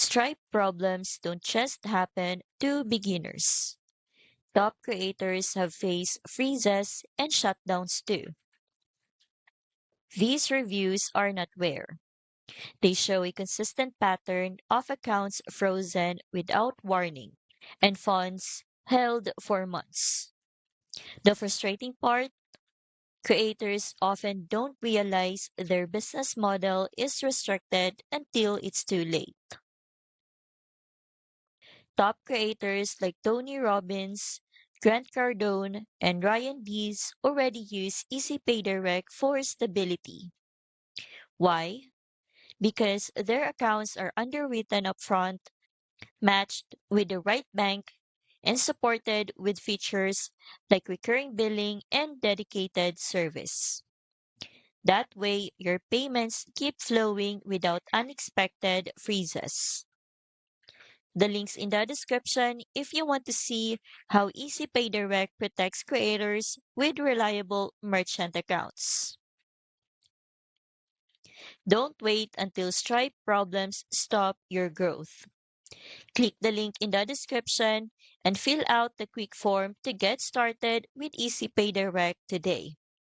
Stripe problems don't just happen to beginners. Top creators have faced freezes and shutdowns too. These reviews are not rare. They show a consistent pattern of accounts frozen without warning and funds held for months. The frustrating part, creators often don't realize their business model is restricted until it's too late. Top creators like Tony Robbins, Grant Cardone, and Ryan Dees already use Easy Pay Direct for stability. Why? Because their accounts are underwritten upfront, matched with the right bank, and supported with features like recurring billing and dedicated service. That way, your payments keep flowing without unexpected freezes. The link's in the description if you want to see how Easy Pay Direct protects creators with reliable merchant accounts. Don't wait until Stripe problems stop your growth. Click the link in the description and fill out the quick form to get started with Easy Pay Direct today.